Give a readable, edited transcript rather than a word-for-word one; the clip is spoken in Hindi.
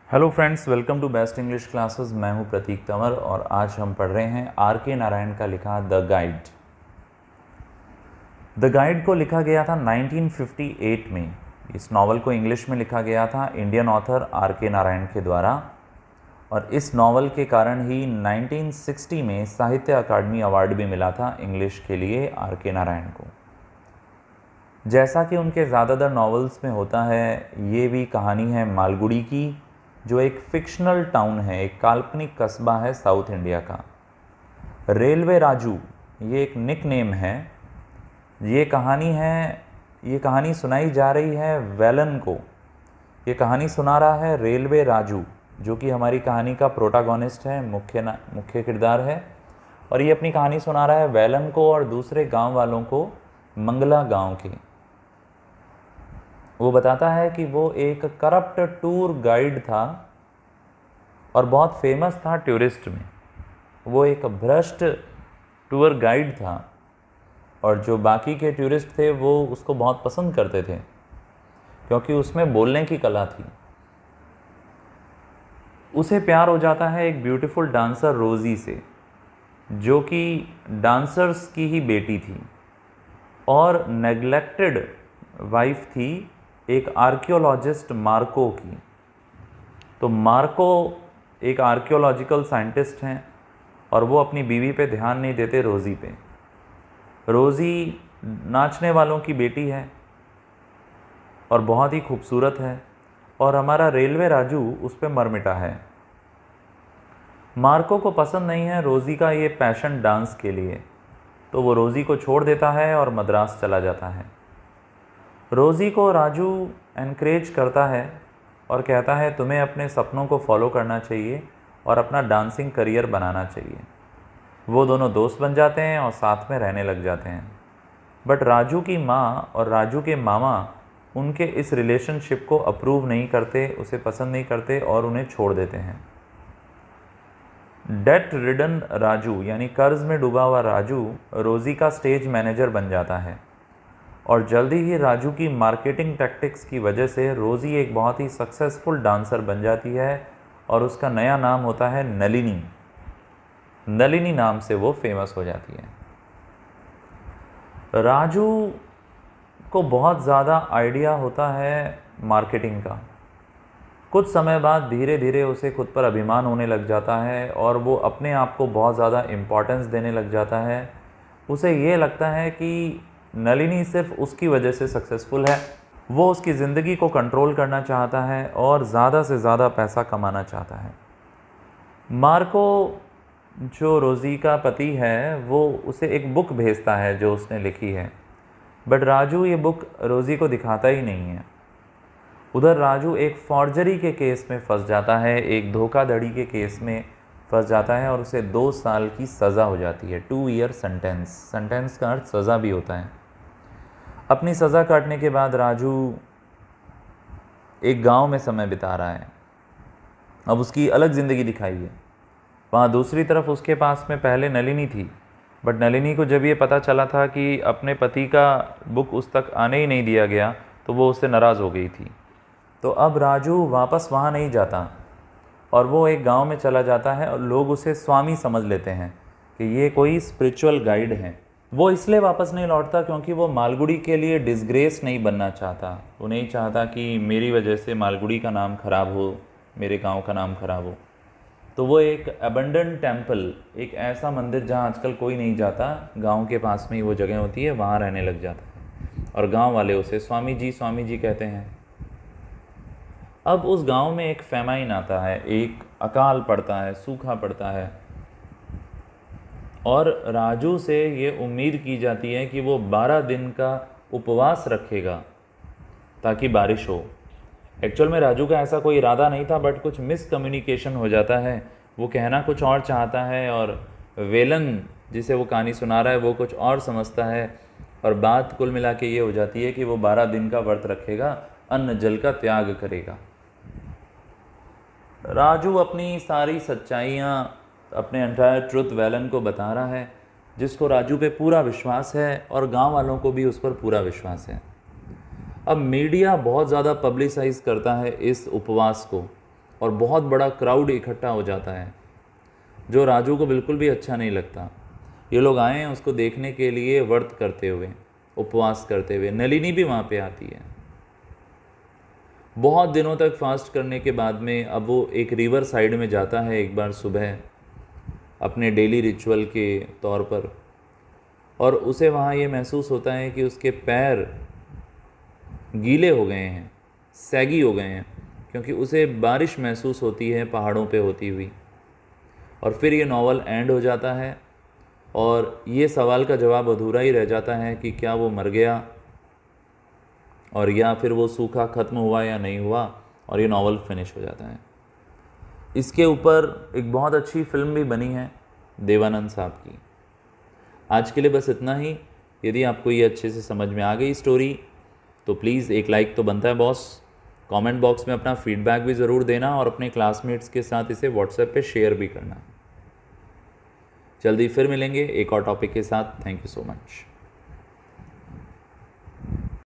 Hello friends, welcome to best English classes. मैं हूं प्रतीक तंवर और आज हम पढ़ रहे हैं आर.के. नारायण का लिखा द गाइड। द गाइड को लिखा गया था 1958 में। इस नावल को इंग्लिश में लिखा गया था इंडियन ऑथर आर.के. नारायण के द्वारा और इस नावल के कारण ही 1960 में साहित्य अकादमी अवार्ड भी मिला था इंग्लिश के लिए आर.के. नारायण को। जैसा कि उनके ज़्यादातर नावल्स में होता है, ये भी कहानी है मालगुडी की, जो एक फिक्शनल टाउन है, एक काल्पनिक कस्बा है साउथ इंडिया का। रेलवे राजू ये एक निक नेम है। ये कहानी सुनाई जा रही है वेलन को। ये कहानी सुना रहा है रेलवे राजू, जो कि हमारी कहानी का प्रोटागोनिस्ट है, मुख्य किरदार है। और ये अपनी कहानी सुना रहा है वेलन को और दूसरे गांव वालों को, मंगला गांव के। वो बताता है कि वो एक करप्ट टूर गाइड था और बहुत फेमस था टूरिस्ट में। वो एक भ्रष्ट टूर गाइड था और जो बाकी के टूरिस्ट थे वो उसको बहुत पसंद करते थे क्योंकि उसमें बोलने की कला थी। उसे प्यार हो जाता है एक ब्यूटीफुल डांसर रोज़ी से, जो कि डांसर्स की ही बेटी थी और नेग्लेक्टेड वाइफ थी एक आर्कियोलॉजिस्ट मार्को की। तो मार्को एक आर्कियोलॉजिकल साइंटिस्ट हैं और वो अपनी बीवी पे ध्यान नहीं देते, रोज़ी पे। रोज़ी नाचने वालों की बेटी है और बहुत ही खूबसूरत है और हमारा रेलवे राजू उस पर मरमिटा है। मार्को को पसंद नहीं है रोज़ी का ये पैशन डांस के लिए, तो वो रोज़ी को छोड़ देता है और मद्रास चला जाता है। रोज़ी को राजू एनकरेज करता है और कहता है तुम्हें अपने सपनों को फॉलो करना चाहिए और अपना डांसिंग करियर बनाना चाहिए। वो दोनों दोस्त बन जाते हैं और साथ में रहने लग जाते हैं। बट राजू की माँ और राजू के मामा उनके इस रिलेशनशिप को अप्रूव नहीं करते, उसे पसंद नहीं करते और उन्हें छोड़ देते हैं। डेट रिडन राजू यानी कर्ज में डूबा हुआ राजू रोज़ी का स्टेज मैनेजर बन जाता है और जल्दी ही राजू की मार्केटिंग टैक्टिक्स की वजह से रोज़ी एक बहुत ही सक्सेसफुल डांसर बन जाती है और उसका नया नाम होता है नलिनी। नलिनी नाम से वो फेमस हो जाती है। राजू को बहुत ज़्यादा आइडिया होता है मार्केटिंग का। कुछ समय बाद धीरे धीरे उसे खुद पर अभिमान होने लग जाता है और वो अपने आप को बहुत ज़्यादा इम्पोर्टेंस देने लग जाता है। उसे ये लगता है कि नलिनी सिर्फ उसकी वजह से सक्सेसफुल है। वो उसकी ज़िंदगी को कंट्रोल करना चाहता है और ज़्यादा से ज़्यादा पैसा कमाना चाहता है। मार्को जो रोज़ी का पति है वो उसे एक बुक भेजता है जो उसने लिखी है, बट राजू ये बुक रोज़ी को दिखाता ही नहीं है। उधर राजू एक फॉर्जरी के केस में फंस जाता है, एक धोखाधड़ी के केस में फंस जाता है और उसे 2 साल की सज़ा हो जाती है। 2 ईयर सेंटेंस। सेंटेंस का अर्थ सज़ा भी होता है। अपनी सज़ा काटने के बाद राजू एक गांव में समय बिता रहा है। अब उसकी अलग ज़िंदगी दिखाई है। वहाँ दूसरी तरफ उसके पास में पहले नलिनी थी, बट नलिनी को जब ये पता चला था कि अपने पति का बुक उस तक आने ही नहीं दिया गया तो वो उससे नाराज़ हो गई थी। तो अब राजू वापस वहाँ नहीं जाता और वो एक गांव में चला जाता है और लोग उसे स्वामी समझ लेते हैं कि ये कोई स्पिरिचुअल गाइड है। वो इसलिए वापस नहीं लौटता क्योंकि वो मालगुडी के लिए डिसग्रेस नहीं बनना चाहता। वो नहीं चाहता कि मेरी वजह से मालगुडी का नाम ख़राब हो, मेरे गांव का नाम ख़राब हो। तो वो एक अबंडन टेम्पल, एक ऐसा मंदिर जहाँ आजकल कोई नहीं जाता, गांव के पास में ही वो जगह होती है, वहाँ रहने लग जाता है और गांव वाले उसे स्वामी जी कहते हैं। अब उस गांव में एक फैमाइन आता है, एक अकाल पड़ता है, सूखा पड़ता है और राजू से ये उम्मीद की जाती है कि वो 12 दिन का उपवास रखेगा ताकि बारिश हो। एक्चुअल में राजू का ऐसा कोई इरादा नहीं था, बट कुछ मिसकम्युनिकेशन हो जाता है। वो कहना कुछ और चाहता है और वेलन जिसे वो कहानी सुना रहा है वो कुछ और समझता है और बात कुल मिला के ये हो जाती है कि वो 12 दिन का व्रत रखेगा, अन्न जल का त्याग करेगा। राजू अपनी सारी सच्चाइयाँ, अपने एंटायर ट्रुथ वेलन को बता रहा है, जिसको राजू पे पूरा विश्वास है और गांव वालों को भी उस पर पूरा विश्वास है। अब मीडिया बहुत ज़्यादा पब्लिसाइज़ करता है इस उपवास को और बहुत बड़ा क्राउड इकट्ठा हो जाता है, जो राजू को बिल्कुल भी अच्छा नहीं लगता। ये लोग आए हैं उसको देखने के लिए, व्रत करते हुए, उपवास करते हुए। नलिनी भी वहाँ पे आती है। बहुत दिनों तक फास्ट करने के बाद में अब वो एक रिवर साइड में जाता है एक बार सुबह अपने डेली रिचुअल के तौर पर, और उसे वहाँ ये महसूस होता है कि उसके पैर गीले हो गए हैं, सैगी हो गए हैं, क्योंकि उसे बारिश महसूस होती है पहाड़ों पे होती हुई। और फिर ये नावल एंड हो जाता है और ये सवाल का जवाब अधूरा ही रह जाता है कि क्या वो मर गया और या फिर वो सूखा ख़त्म हुआ या नहीं हुआ, और ये नावल फिनिश हो जाता है। इसके ऊपर एक बहुत अच्छी फिल्म भी बनी है देवानंद साहब की। आज के लिए बस इतना ही। यदि आपको ये अच्छे से समझ में आ गई स्टोरी तो प्लीज़ एक लाइक तो बनता है बॉस। कमेंट बॉक्स में अपना फीडबैक भी ज़रूर देना और अपने क्लासमेट्स के साथ इसे व्हाट्सएप पे शेयर भी करना। जल्दी फिर मिलेंगे एक और टॉपिक के साथ। Thank you so much.